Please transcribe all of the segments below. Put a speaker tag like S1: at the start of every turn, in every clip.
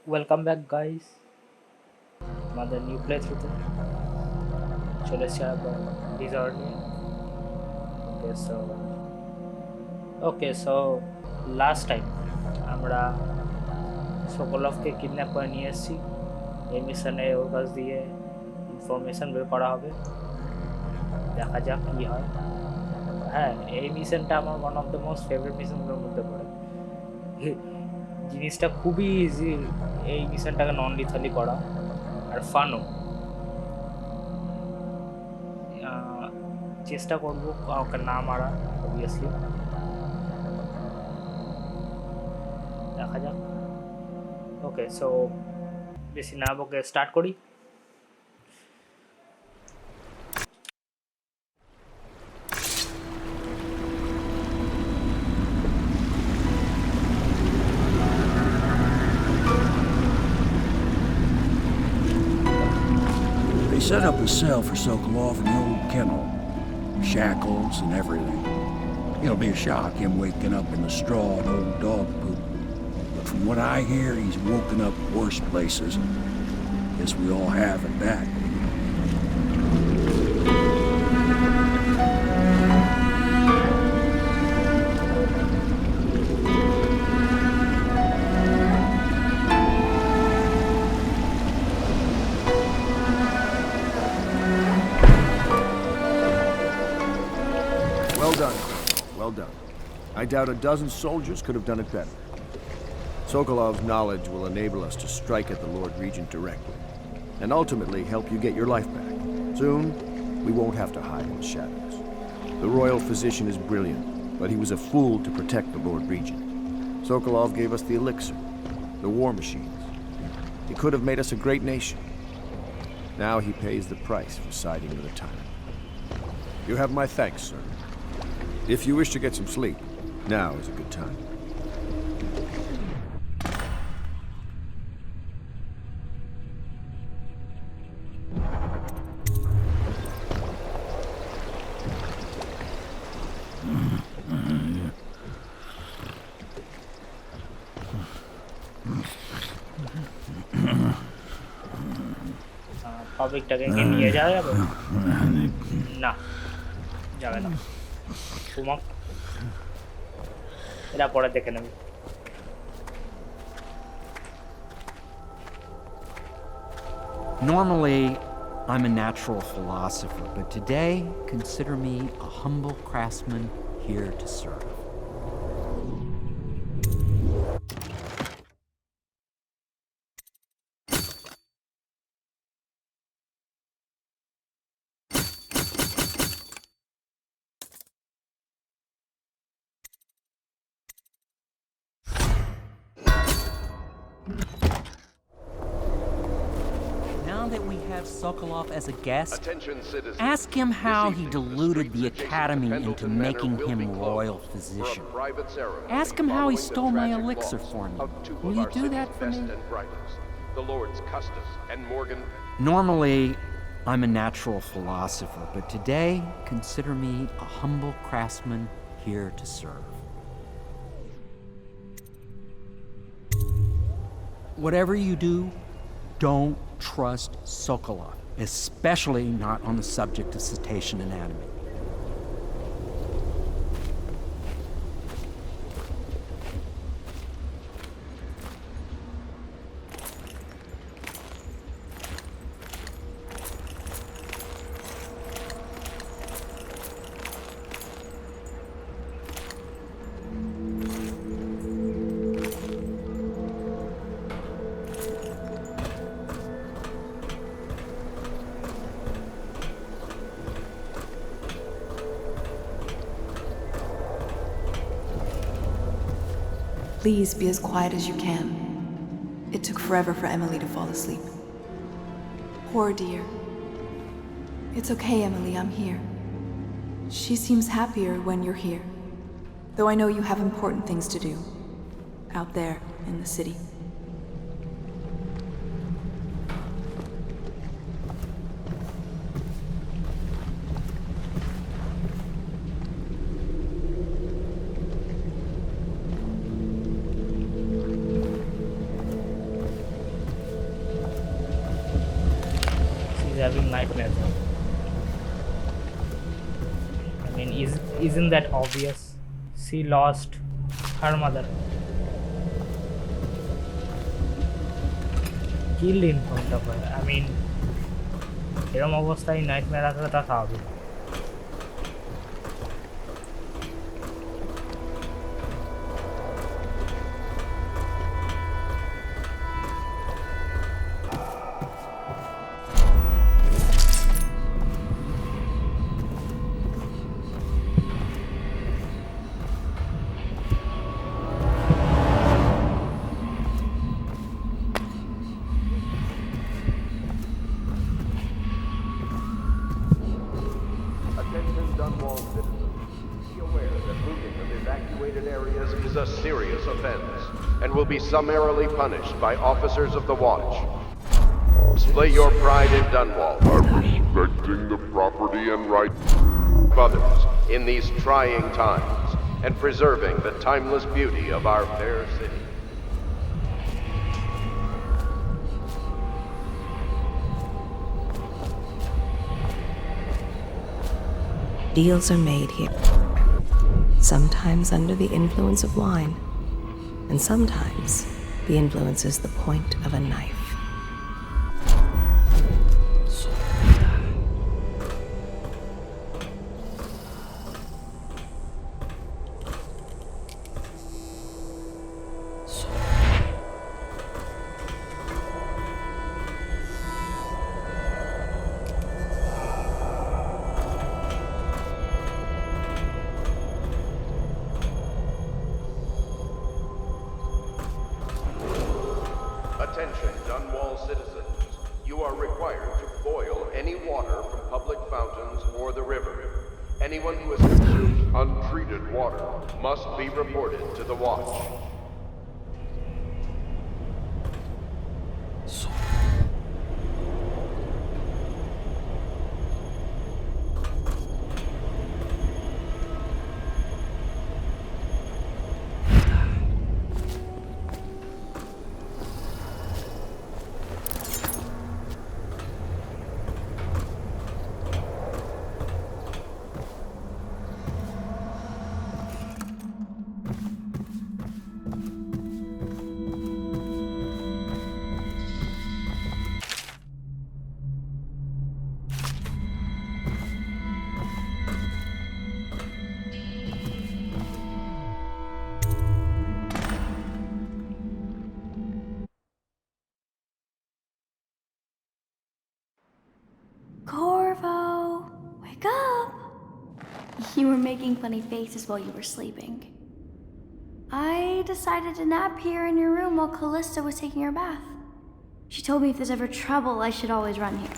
S1: Welcome back, guys. Another new playthrough. চলে এসেছি আবার Dishonored নিয়ে। Okay, so last time আমরা সোকোলভকে কিডন্যাপ করে নিয়ে এসেছি। এই মিশনে ওর কাছ দিয়ে ইনফরমেশন বের করা হবে, দেখা যাক কী হয়। হ্যাঁ, এই মিশনটা আমার one of the most favourite মিশনগুলোর মধ্যে পড়ে। জিনিসটা খুবই ইজি এই মিশনটাকে নন লিথালি করা, আর ফানও। চেষ্টা করবো কাউকে না মারা, অবভিয়াসলি। দেখা যাক। ওকে, সো বেশি না বকে স্টার্ট করি।
S2: They set up a cell for Sokolov in the old kennel. Shackles and everything. It'll be a shock, him waking up in the straw and old dog poop. But from what I hear, he's woken up worse places. Guess we all have at that.
S3: Well done, Colonel. Well done. I doubt a dozen soldiers could have done it better. Sokolov's knowledge will enable us to strike at the Lord Regent directly, and ultimately help you get your life back. Soon, we won't have to hide in the shadows. The royal physician is brilliant, but he was a fool to protect the Lord Regent. Sokolov gave us the elixir, the war machines. He could have made us a great nation. Now he pays the price for siding with a tyrant. You have my thanks, sir. If you wish to get some sleep, now is a good time.
S1: পাবলিকটাকে কি নিয়ে যাওয়া যাবে? না, যাবে না। ঘুমাক, এরা পরে দেখে নেবে।
S4: Normally, I'm a natural philosopher, but today, consider me a humble craftsman here to serve. Now that we have Sokolov as a guest, ask him how he deluded the Academy into making him royal physician. Ask him how he stole my elixir for me. Will you do that for me? Normally, I'm a natural philosopher, but today, consider me a humble craftsman here to serve. Whatever you do, don't trust Sokolov, especially not on the subject of cetacean anatomy.
S5: Please be as quiet as you can. It took forever for Emily to fall asleep. Poor dear. It's okay, Emily, I'm here. She seems happier when you're here. Though I know you have important things to do. Out there, in the city.
S1: having nightmares. I mean, isn't that obvious? She lost her mother. Killed in front of her. I mean, এরকম অবস্থায় nightmare আসাটা স্বাভাবিক।
S6: A serious offense and will be summarily punished by officers of the watch. Display your pride in Dunwall by respecting the property and rights of others in these trying times and preserving the timeless beauty of our fair city.
S5: Deals are made here. Sometimes under the influence of wine, and sometimes the influence is the point of a knife.
S6: Attention, Dunwall citizens. You are required to boil any water from public fountains or the river. Anyone who has consumed untreated water must be reported to the watch.
S7: Corvo, wake up! You were making funny faces while you were sleeping. I decided to nap here in your room while Callista was taking her bath. She told me if there's ever trouble, I should always run here.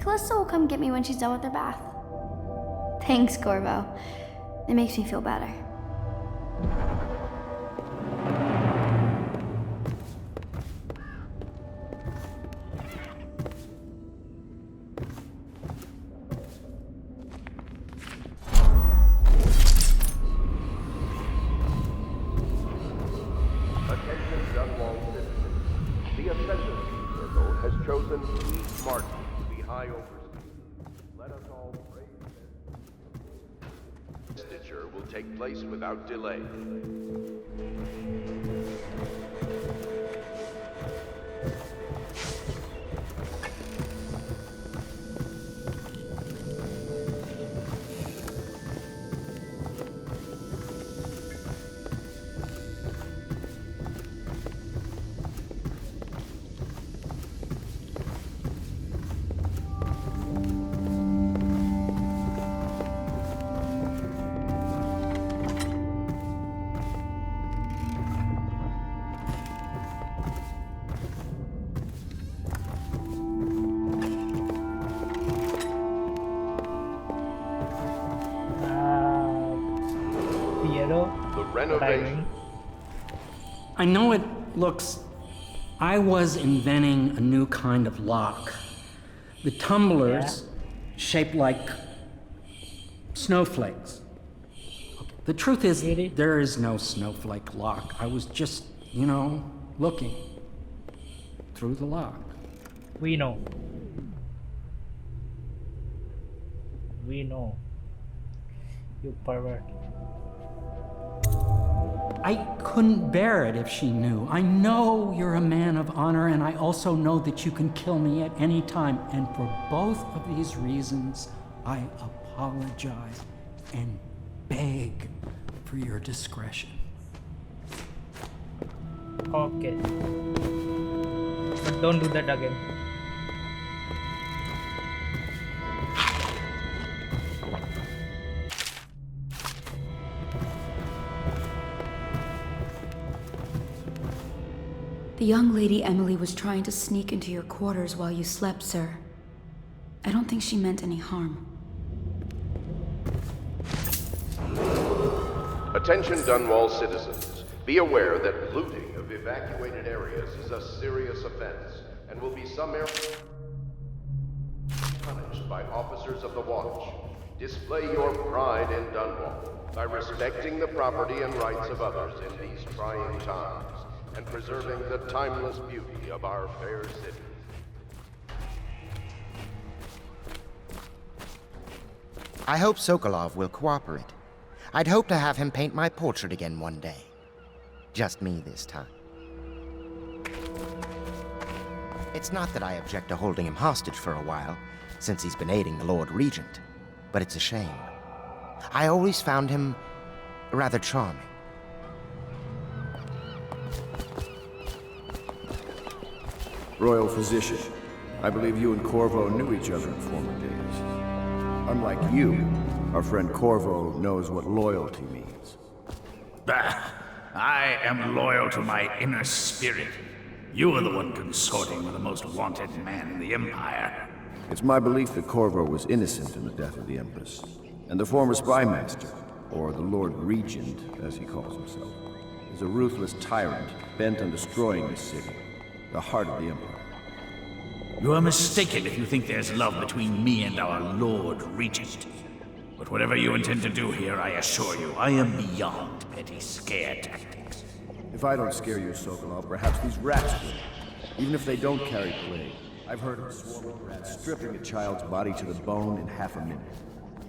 S7: Callista will come get me when she's done with her bath. Thanks, Corvo. It makes me feel better.
S6: Attention, Dunwall citizens. The Ascendancy Circle has chosen Steve Martin to be High Overseer. Let us all pray that Stitcher will take place without delay. The renovation.
S4: I know it looks... I was inventing a new kind of lock. The tumblers shaped like snowflakes. The truth is,
S1: Really?
S4: there is no snowflake lock. I was just, looking through the lock.
S1: We know. We know. You pervert.
S4: I couldn't bear it if she knew. I know you're a man of honor, and I also know that you can kill me at any time. And for both of these reasons, I apologize and beg for your discretion.
S1: Okay. But don't do that again.
S8: The young lady Emily was trying to sneak into your quarters while you slept, sir. I don't think she meant any harm.
S6: Attention Dunwall citizens. Be aware that looting of evacuated areas is a serious offense and will be summarily punished by officers of the Watch. Display your pride in Dunwall by respecting the property and rights of others in these trying times and preserving the timeless beauty of our fair city.
S9: I hope Sokolov will cooperate. I'd hope to have him paint my portrait again one day. Just me this time. It's not that I object to holding him hostage for a while, since he's been aiding the Lord Regent, but it's a shame. I always found him rather charming.
S3: Royal Physician, I believe you and Corvo knew each other in former days. Unlike you, our friend Corvo knows what loyalty means.
S10: Bah! I am loyal to my inner spirit. You are the one consorting with the most wanted man in the Empire.
S3: It's my belief that Corvo was innocent in the death of the Empress, and the former spy master, or the Lord Regent, as he calls himself, is a ruthless tyrant bent on destroying this city, the heart of the Empire.
S10: You are mistaken if you think there's love between me and our Lord Regent. But whatever you intend to do here, I assure you, I am beyond petty scare tactics.
S3: If I don't scare you, Sokolov, perhaps these rats will. Even if they don't carry plague. I've heard of a swarm of rats stripping a child's body to the bone in half a minute.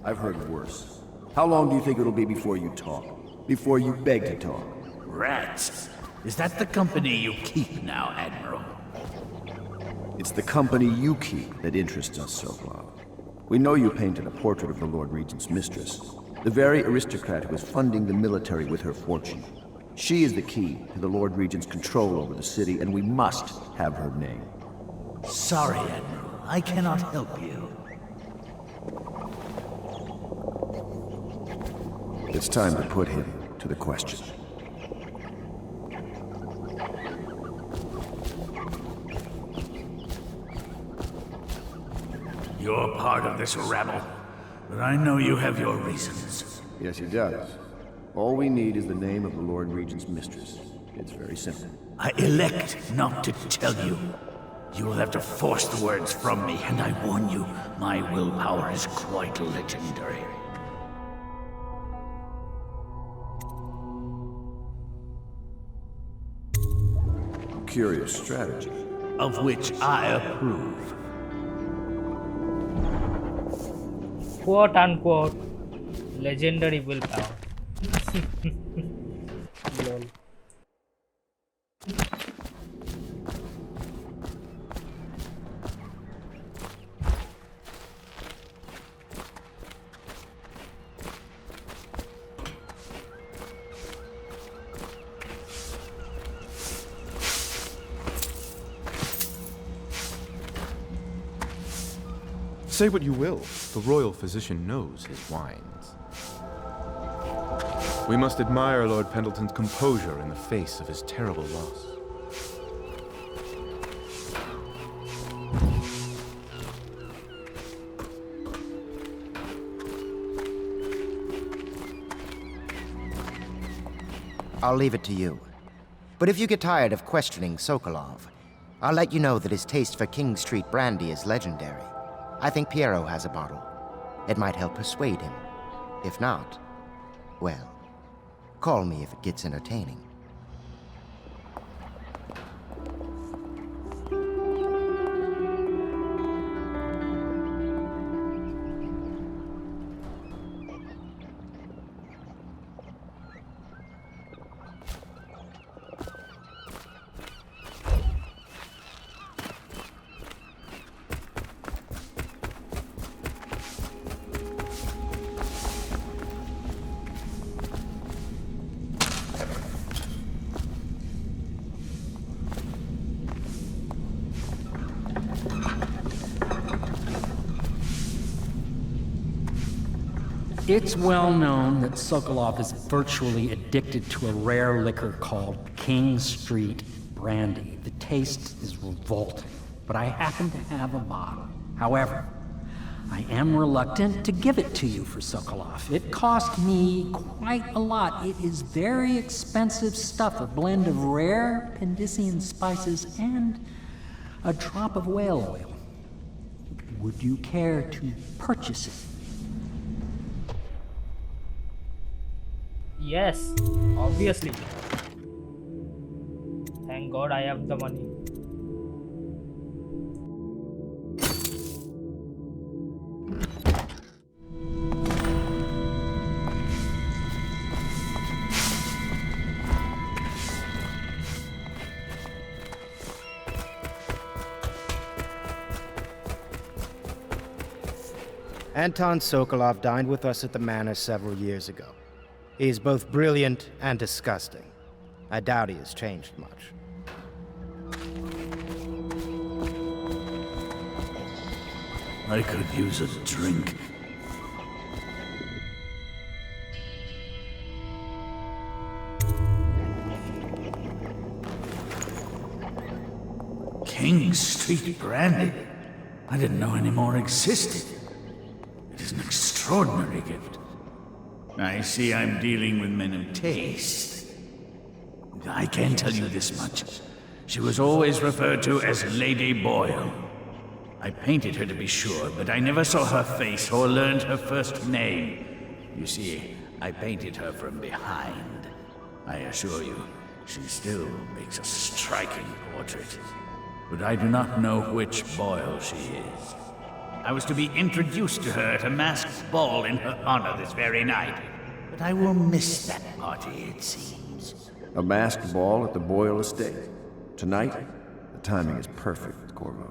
S3: I've heard worse. How long do you think it'll be before you talk? Before you beg to talk?
S10: Rats? Is that the company you keep now, Admiral?
S3: It's the company you keep that interests us, Sokolov. We know you painted a portrait of the Lord Regent's mistress, the very aristocrat who is funding the military with her fortune. She is the key to the Lord Regent's control over the city, and we must have her name.
S10: Sorry, Admiral. I cannot help you.
S3: It's time to put him to the question.
S10: You're part of this rabble, but I know you have your reasons.
S3: Yes, he does. All we need is the name of the Lord Regent's mistress. It's very simple.
S10: I elect not to tell you. You will have to force the words from me, and I warn you, my willpower is quite legendary.
S3: Curious strategy.
S10: Of which I approve.
S1: Quote unquote legendary willpower. Lol.
S11: Say what you will, the royal physician knows his wines. We must admire Lord Pendleton's composure in the face of his terrible loss.
S9: I'll leave it to you. But if you get tired of questioning Sokolov, I'll let you know that his taste for King Street brandy is legendary. I think Piero has a bottle. It might help persuade him. If not, well, Call me if it gets entertaining.
S4: It's well known that Sokolov is virtually addicted to a rare liquor called King Street Brandy. The taste is revolting, but I happen to have a bottle. However, I am reluctant to give it to you for Sokolov. It cost me quite a lot. It is very expensive stuff, a blend of rare Pendician spices and a drop of whale oil. Would you care to purchase it?
S1: Yes, obviously. Thank God I have the money.
S12: Anton Sokolov dined with us at the manor several years ago. He is both brilliant and disgusting. I doubt he has changed much.
S10: I could use a drink. King Street Brandy? I didn't know any more existed. It is an extraordinary gift. I see I'm dealing with men of taste. I can tell you this much. She was always referred to as Lady Boyle. I painted her to be sure, but I never saw her face or learned her first name. You see, I painted her from behind. I assure you, she still makes a striking portrait. But I do not know which Boyle she is. I was to be introduced to her at a masked ball in her honor this very night. But I will miss that party, it seems.
S3: A masked ball at the Boyle estate. Tonight, the timing is perfect, Corvo.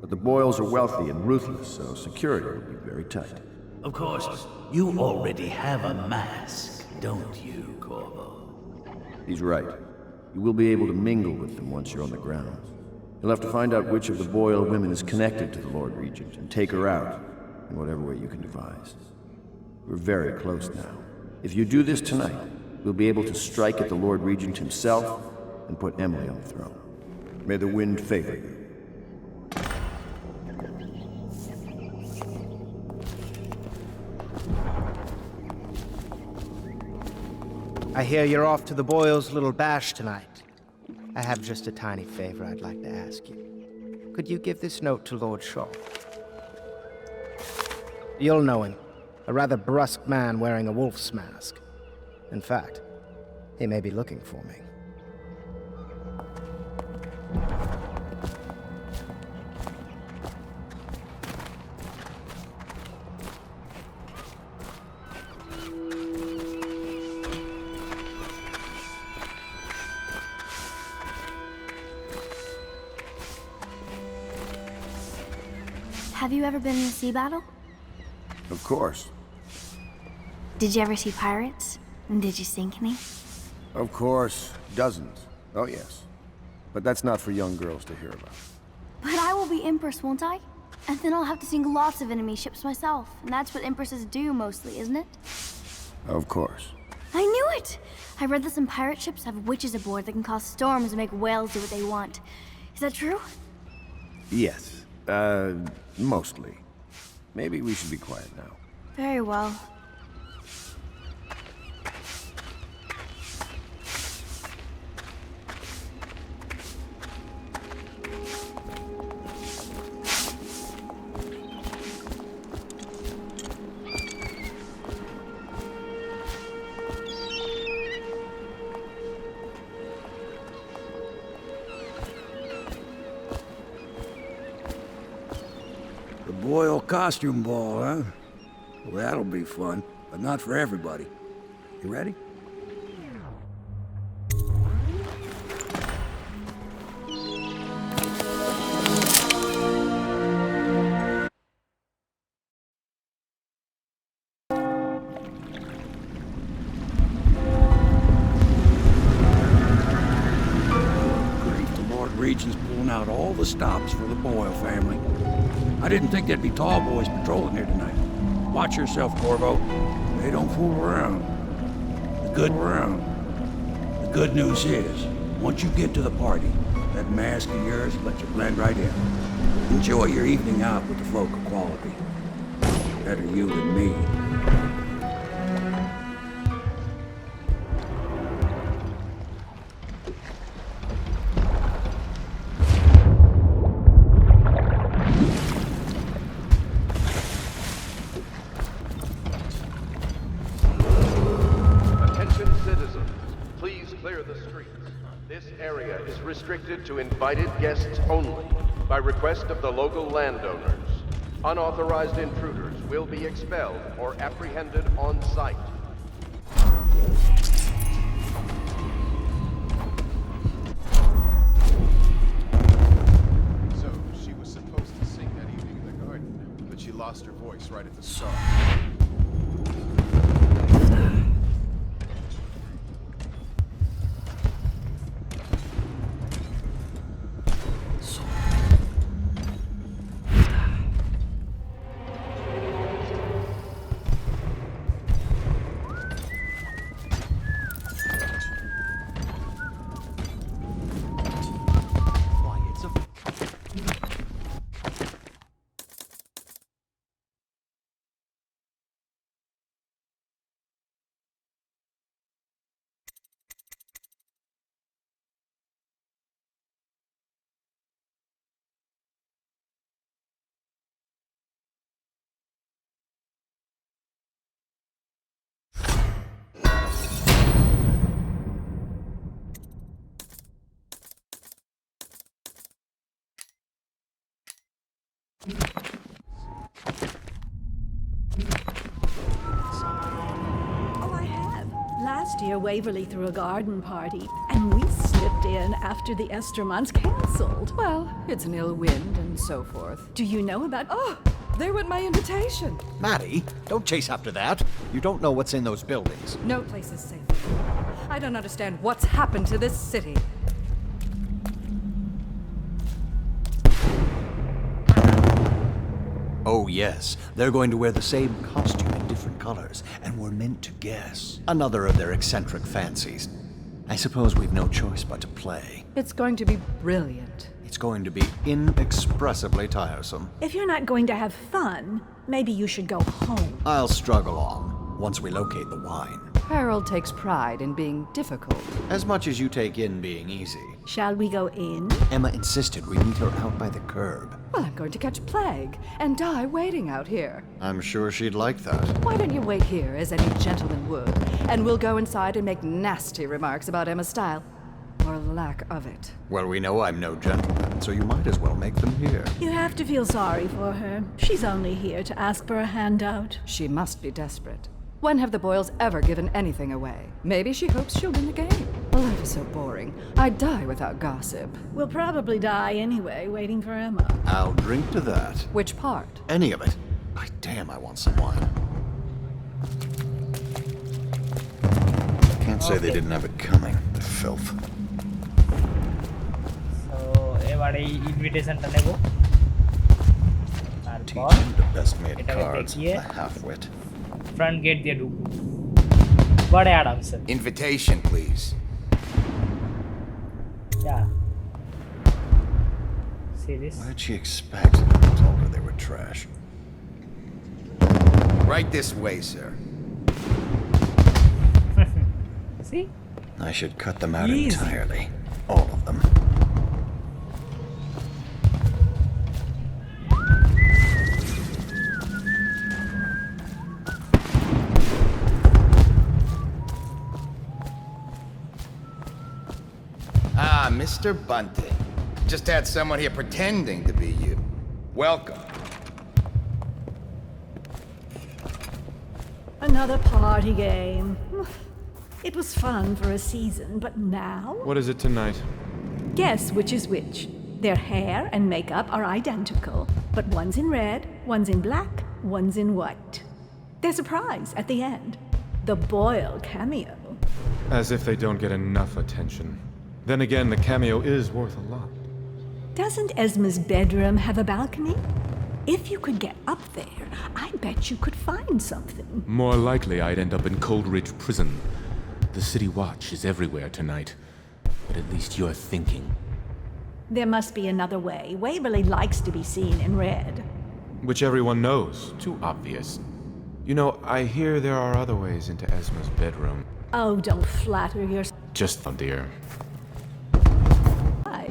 S3: But the Boyles are wealthy and ruthless, so security will be very tight.
S10: Of course, you already have a mask, don't you, Corvo?
S3: He's right. You will be able to mingle with them once you're on the grounds. You'll have to find out which of the Boyle women is connected to the Lord Regent and take her out in whatever way you can devise. We're very close now. If you do this tonight, we'll be able to strike at the Lord Regent himself and put Emily on the throne. May the wind favor you.
S12: I hear you're off to the Boyles' little bash tonight. I have just a tiny favor I'd like to ask you. Could you give this note to Lord Shaw? You'll know him. A rather brusque man wearing a wolf's mask. In fact, he may be looking for me.
S7: Have you ever been in a sea battle?
S3: Of course.
S7: Did you ever see pirates? And did you sink any?
S3: Of course. Dozens. Oh, yes. But that's not for young girls to hear about.
S7: But I will be Empress, won't I? And then I'll have to sink lots of enemy ships myself. And that's what Empresses do mostly, isn't it?
S3: Of course.
S7: I knew it! I read that some pirate ships have witches aboard that can cause storms and make whales do what they want. Is that true?
S3: Yes. Mostly. Maybe we should be quiet now.
S7: Very well.
S2: Boyle costume ball, huh? Well, that'll be fun, but not for everybody. You ready? Regent's pulling out all the stops for the Boyle family. I didn't think there'd be tall boys patrolling here tonight. Watch yourself, Corvo. They don't fool around. The good news is, once you get to the party, that mask of yours will let you blend right in. Enjoy your evening out with the folk of quality. Better you than me.
S6: Restricted to invited guests only, by request of the local landowners. Unauthorized intruders will be expelled or apprehended on site.
S3: So, she was supposed to sing that evening in the garden, but she lost her voice right at the start.
S13: Last year, Waverly threw a garden party, and we slipped in after the Estermonts cancelled.
S14: Well, it's an ill wind and so forth.
S13: Do you know about...
S14: Oh, there went my invitation.
S15: Maddie, don't chase after that. You don't know what's in those buildings.
S14: No place is safe. I don't understand what's happened to this city.
S15: Oh, yes. They're going to wear the same costume in different colors, and we're meant to guess. Another of their eccentric fancies. I suppose we've no choice but to play.
S14: It's going to be brilliant.
S15: It's going to be inexpressibly tiresome.
S13: If you're not going to have fun, maybe you should go home.
S15: I'll struggle on, once we locate the wine.
S14: Harold takes pride in being difficult.
S15: As much as you take in being easy.
S13: Shall we go in?
S15: Emma insisted we meet her out by the curb.
S14: Well, I'm going to catch plague and die waiting out here.
S15: I'm sure she'd like that.
S14: Why don't you wait here, as any gentleman would, and we'll go inside and make nasty remarks about Emma's style. Or lack of it.
S15: Well, we know I'm no gentleman, so you might as well make them here.
S13: You have to feel sorry for her. She's only here to ask for a handout.
S14: She must be desperate. When have the Boyles ever given anything away? Maybe she hopes she'll win the game. Life is so boring. I'd die without gossip.
S13: We'll probably die anyway, waiting for Emma.
S15: I'll drink to that.
S14: Which part?
S15: Any of it. By damn, I want some wine. Can't say they didn't have it coming. The filth.
S1: So, এবারে ইনভিটেশনটা নেব তারপর
S15: the best made
S1: এটাকে
S15: cards,
S1: দেখিয়ে
S15: the half-wit.
S1: Front gate দিয়ে ঢুকবো বড় আরামসে
S16: Invitation, please.
S1: Yeah. See this?
S15: What did she expect? I told her they were trash.
S16: Right this way, sir.
S1: See?
S15: I should cut them out
S1: Easy.
S15: entirely. All of them.
S16: Ah, Mr. Bunting. Just had someone here pretending to be you. Welcome.
S13: Another party game. It was fun for a season, but now?
S11: What is it tonight?
S13: Guess which is which. Their hair and makeup are identical, but one's in red, one's in black, one's in white. There's a prize at the end. The Boyle cameo.
S11: As if they don't get enough attention. Then again, the cameo is worth a lot.
S13: Doesn't Esma's bedroom have a balcony? If you could get up there, I bet you could find something.
S11: More likely I'd end up in Coldridge Prison. The City Watch is everywhere tonight. But at least you're thinking.
S13: There must be another way. Waverly likes to be seen in red.
S11: Which everyone knows. Too obvious. You know, I hear there are other ways into Esma's bedroom.
S13: Oh, don't flatter yourself.
S11: Just fun, dear.
S13: Hi.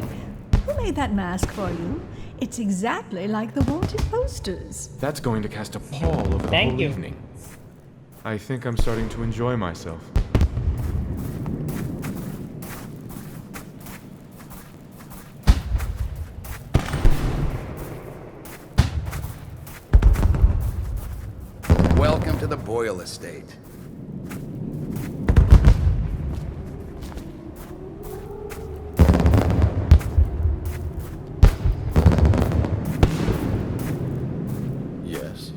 S13: Who made that mask for you? It's exactly like the wanted posters.
S11: That's going to cast a pall over the whole evening. I think I'm starting to enjoy myself.
S16: Welcome to the Boyle estate.
S3: Yes.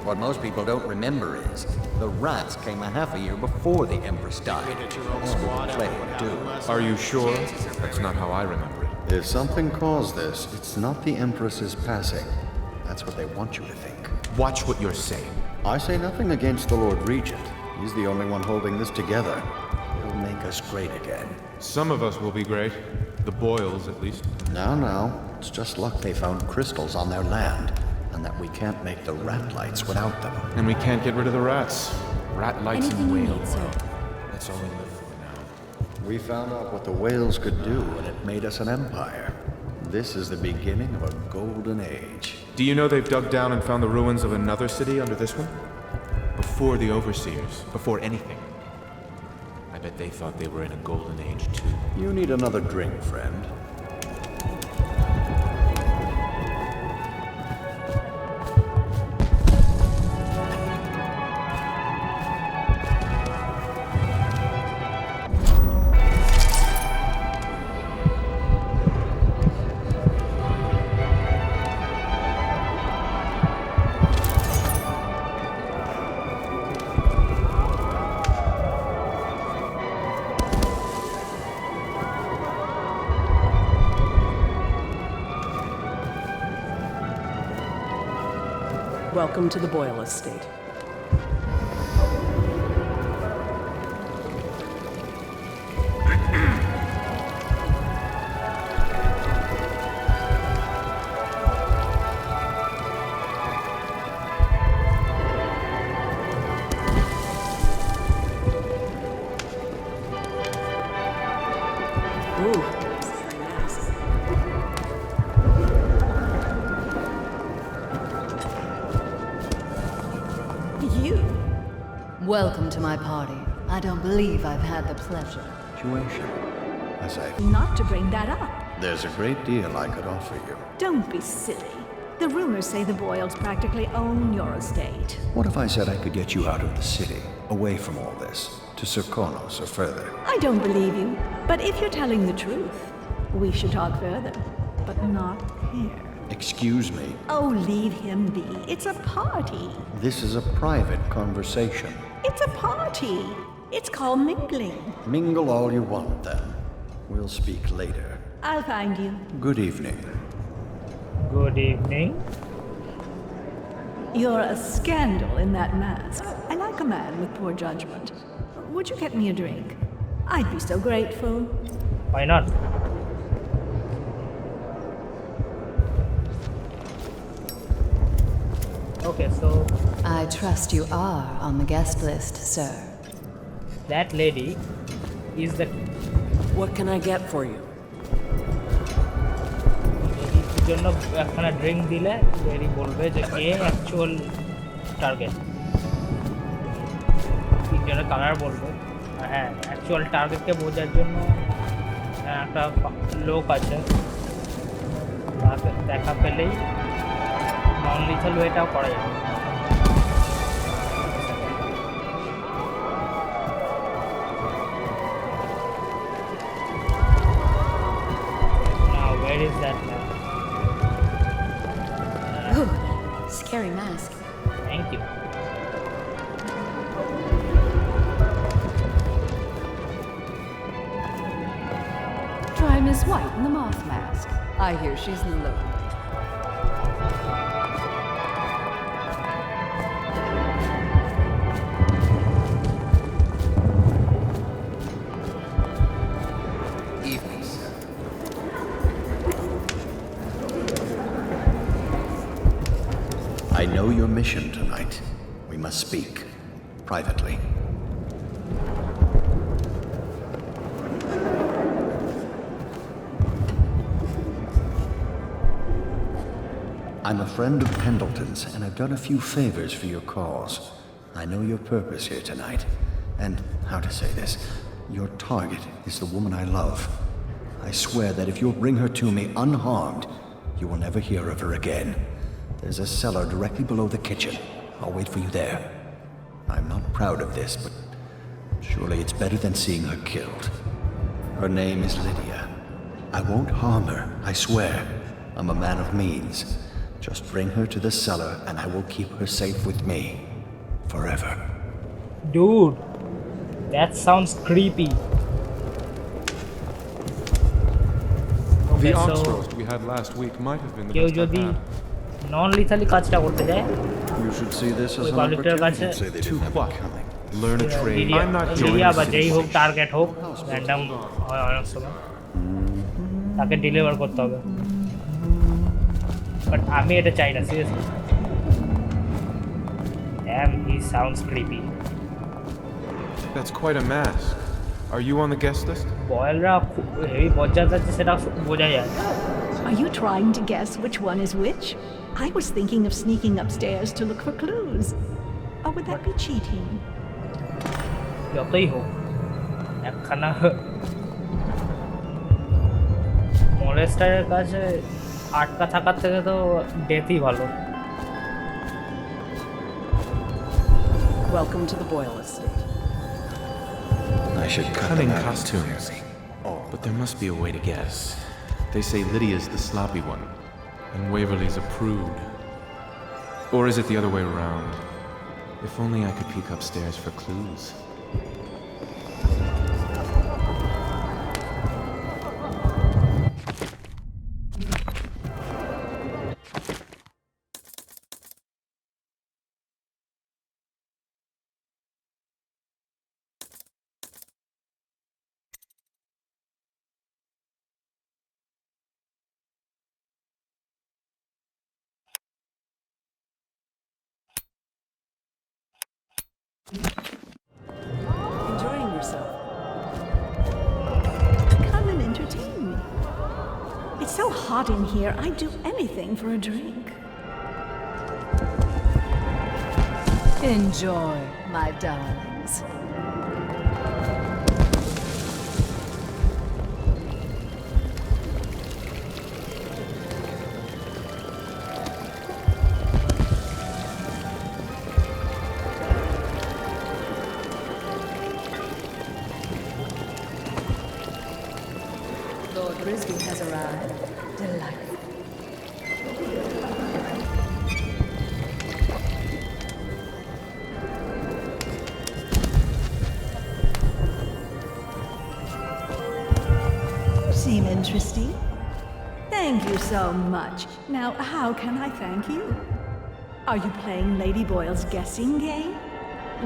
S15: What most people don't remember is the rats came a half a year before the Empress died.
S11: Are you sure? That's not how I remember it.
S17: If something caused this, it's not the Empress's passing. That's what they want you to think.
S11: Watch what you're saying.
S17: I say nothing against the Lord Regent. He's the only one holding this together. He'll make us great again.
S11: Some of us will be great. The Boyles, at least.
S17: Now. It's just luck they found crystals on their land, and that we can't make the rat lights without them.
S11: And we can't get rid of the rats. Rat lights and whales.
S17: That's all we live for now. We found out what the whales could do, and it made us an empire. This is the beginning of a golden age.
S11: Do you know they've dug down and found the ruins of another city under this one? Before the Overseers, before anything. I bet they thought they were in a golden age, too.
S17: You need another drink, friend.
S18: Welcome to the Boyle estate.
S8: Welcome to my party. I don't believe I've had the pleasure.
S17: Situation. As I...
S13: Not to bring that up.
S17: There's a great deal I could offer you.
S13: Don't be silly. The rumors say the Boyles practically own your estate.
S17: What if I said I could get you out of the city, away from all this, to Serkonos or further?
S13: I don't believe you, but if you're telling the truth, we should talk further, but not here.
S17: Excuse me.
S13: Oh, leave him be. It's a party.
S17: This is a private conversation.
S13: It's a party. It's called mingling.
S17: Mingle all you want, then. We'll speak later.
S13: I'll find you.
S17: Good evening.
S1: Good evening.
S13: You're a scandal in that mask. I like a man with poor judgment. Would you get me a drink? I'd be so grateful.
S1: Why not? Okay, so...
S8: I trust you are on the guest list, sir.
S1: That lady is the...
S18: What can I get for you?
S1: জন্য একখানা drink দিলে এরই বলবে যে কে actual target, তিনজনের colour বলবে। হ্যাঁ, actual টার্গেটকে বোঝার জন্য একটা লোক আছে, তাকে দেখা পেলেই নন লিথাল ওয়েটাও করা যাবে। Now, where is that man?
S8: Ooh, scary mask.
S1: Thank you.
S14: Try Miss White in the moth mask. I hear she's loaded.
S9: Evening, sir.
S15: I know your mission tonight. We must speak privately. I'm a friend of Pendleton's, and I've done a few favors for your cause. I know your purpose here tonight, and how to say this, your target is the woman I love. I swear that if you'll bring her to me unharmed, you will never hear of her again. There's a cellar directly below the kitchen. I'll wait for you there. I'm not proud of this, but surely it's better than seeing her killed. Her name is Lydia. I won't harm her, I swear. I'm a man of means. Just bring her to the cellar and I will keep her safe with me. Forever.
S1: Dude, that sounds creepy.
S11: The
S1: Okay,
S11: ox
S1: so
S11: roast we had last week might have been the
S1: কেউ
S11: best I've
S1: যদি
S11: had.
S1: নন লিথালি কাজটা করতে যায়,
S17: You should see this as
S1: ওই
S17: an
S1: পাবলিকটার কাছে
S17: opportunity. Say they
S11: To
S17: didn't have
S11: what?
S17: it coming.
S11: Learn a trade. I'm not joining
S1: area
S11: the
S1: বা যেই হোক,
S11: city.
S1: টার্গেট হোক, র্যান্ডম হয় অনেক সময়, তাকে ডেলিভার করতে হবে। বাট আমি এটা চাই না, seriously. Damn, he sounds creepy.
S11: That's quite a mask. Are you on the guest list?
S1: বয়েলরা হেভি বজ্জাত আছে, সেটা বোঝা যায়।
S13: Are you trying to guess which one is which? I was thinking of sneaking upstairs to look for clues. Or would that be cheating?
S1: যতই হোক, একখানা মলেস্টারের কাছে আটকা থাকার থেকে তো ডেথই ভালো।
S18: Welcome to the Boyle estate.
S17: I should cut
S11: Cunning
S17: them out
S11: costumes.
S17: entirely.
S11: But there must be a way to guess. They say Lydia's the sloppy one, and Waverly's a prude. Or is it the other way around? If only I could peek upstairs for clues.
S18: Enjoying yourself?
S13: Come and entertain me. It's so hot in here, I'd do anything for a drink.
S14: Enjoy, my darlings.
S8: Lord Risby has arrived. Delightful.
S13: You seem interesting. Thank you so much. Now, how can I thank you? Are you playing Lady Boyle's guessing game?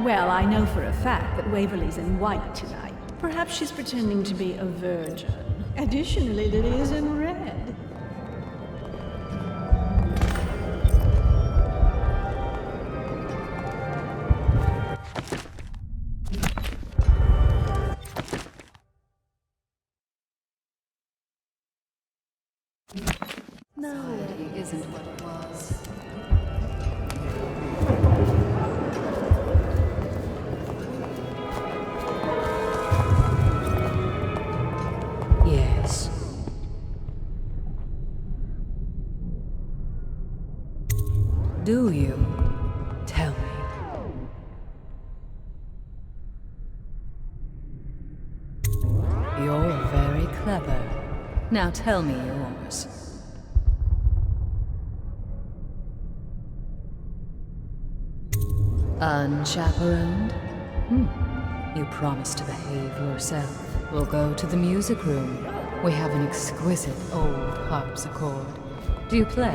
S13: Well, I know for a fact that Waverly's in white tonight. Perhaps she's pretending to be a virgin. Additionally, Lydia is in red.
S14: Society isn't what it was.
S8: Yes. Do you? Tell me.
S14: You're very clever. Now tell me yours. Unchaperoned? You promise to behave yourself. We'll go to the music room. We have an exquisite old harpsichord. Do you play?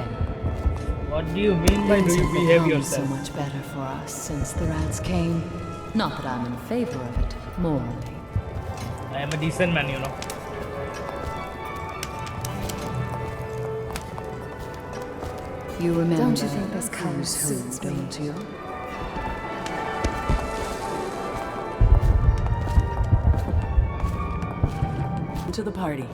S1: What do you mean by do you behave
S14: Become
S1: yourself?
S14: so much better for us since the rats came. Not that I'm in favor of it, morally.
S1: I am a decent man, you know.
S14: You remember
S8: Don't you think this color
S14: who's who,
S8: suits me?
S14: don't you?
S18: To the party.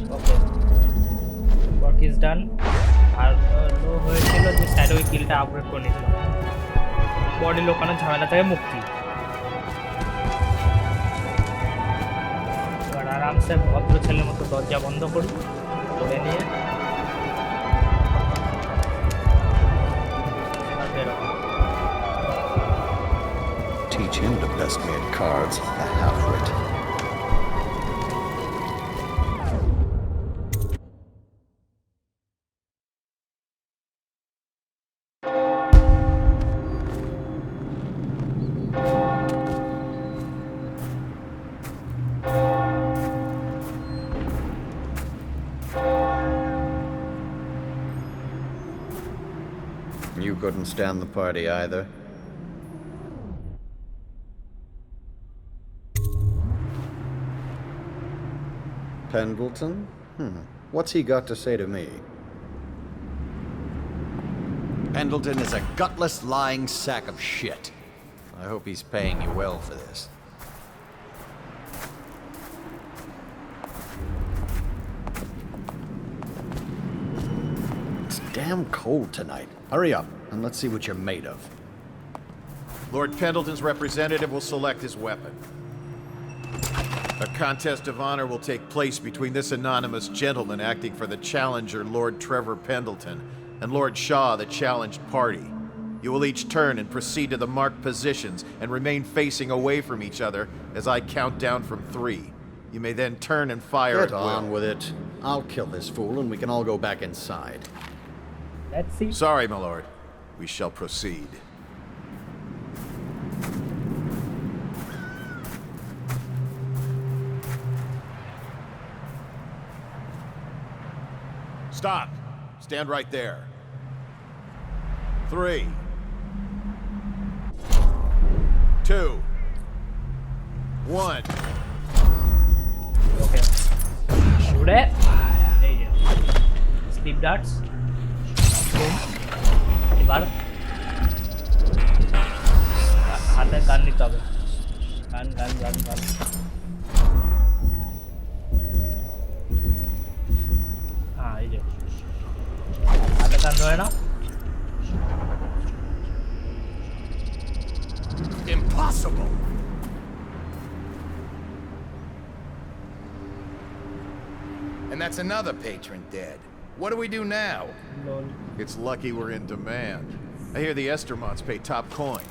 S1: Okay. Work is done. আর লো হয়েছিল যে sir ওই কিলটা upgrade করে নিয়েছিল body লোকানোর ঝামেলা থেকে মুক্তি এবার আরামসে ভদ্র ছেলের মতো দরজা বন্ধ করি করে নিয়ে এবার বেরোবো
S15: Teach him to best me at cards, a half-wit. You couldn't stand the party either. Pendleton? What's he got to say to me? Pendleton is a gutless, lying sack of shit. I hope he's paying you well for this. It's damn cold tonight. Hurry up, and let's see what you're made of.
S19: Lord Pendleton's representative will select his weapon. A contest of honor will take place between this anonymous gentleman acting for the challenger, Lord Trevor Pendleton, and Lord Shaw, the challenged party. You will each turn and proceed to the marked positions and remain facing away from each other as I count down from 3. You may then turn and fire
S15: Get
S19: at will.
S15: on with it. I'll kill this fool and we can all go back inside.
S1: Let's see.
S19: Sorry, my lord. We shall proceed. Stop. Stand right there. 3, 2, 1.
S1: Okay. Shoot it. There you go. Sleep darts. Boom. এবার হাতে গান নিতে হবে গান গান গান গান হ্যাঁ এই যে হাতে গান ধরে নাও
S19: Impossible!
S16: And that's another patron dead. What do we do now?
S1: Lol.
S19: It's lucky we're in demand. I hear the Estermonts pay top coin.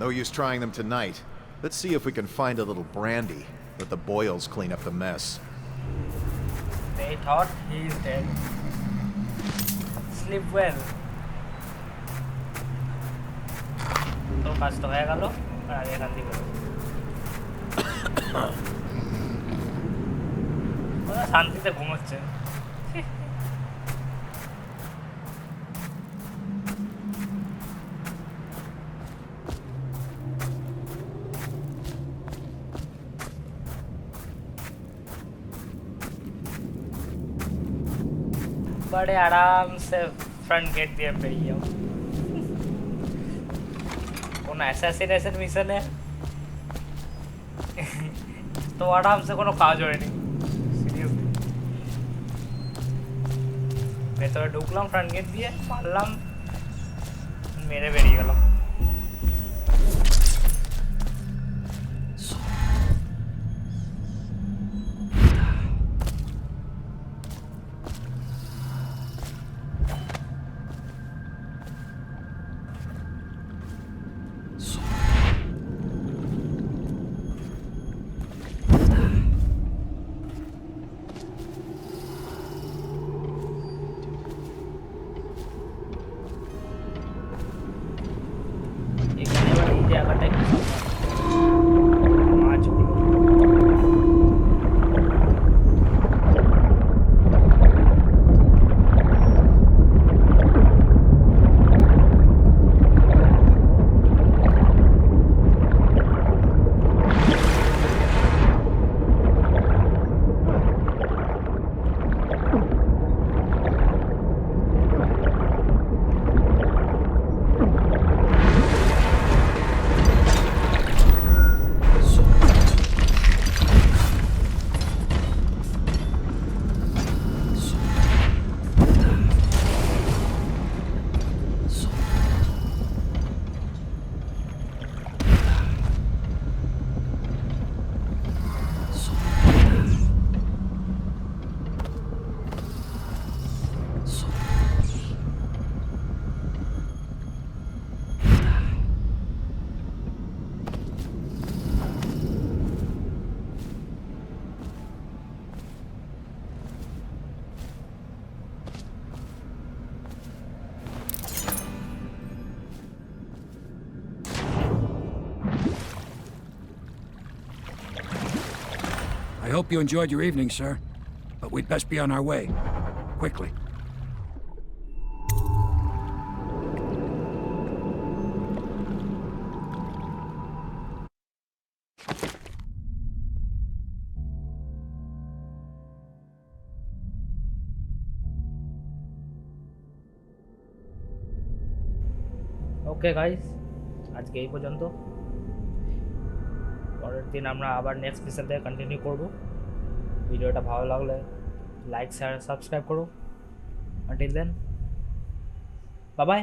S19: No use trying them tonight. Let's see if we can find a little brandy. Let the Boyles clean up the mess.
S1: They thought he's dead. Sleep well. তো কাজটা হয়ে গেল আর এখান থেকে ওরা শান্তিতে ঘুমোচ্ছে बड़े आराम से फ्रंट गेट दिए बेरिए जाओ कौन असैसिनेशन मिशन है तो आराम से कोनो काज হয় নি সিরিয়াসলি ভেতরে ঢুকলাম ফ্রন্ট গেট দিয়ে মারলাম মেরে বেরিয়ে গেলাম
S2: I hope you enjoyed your evening, sir. But we'd best be on our way. Quickly.
S1: Okay guys আজকে এই পর্যন্ত পরের দিন আমরা আবার নেক্সট মিশন থেকে কন্টিনিউ করব ভিডিওটা ভালো লাগলে লাইক শেয়ার সাবস্ক্রাইব করো আনটিল দেন বাই বাই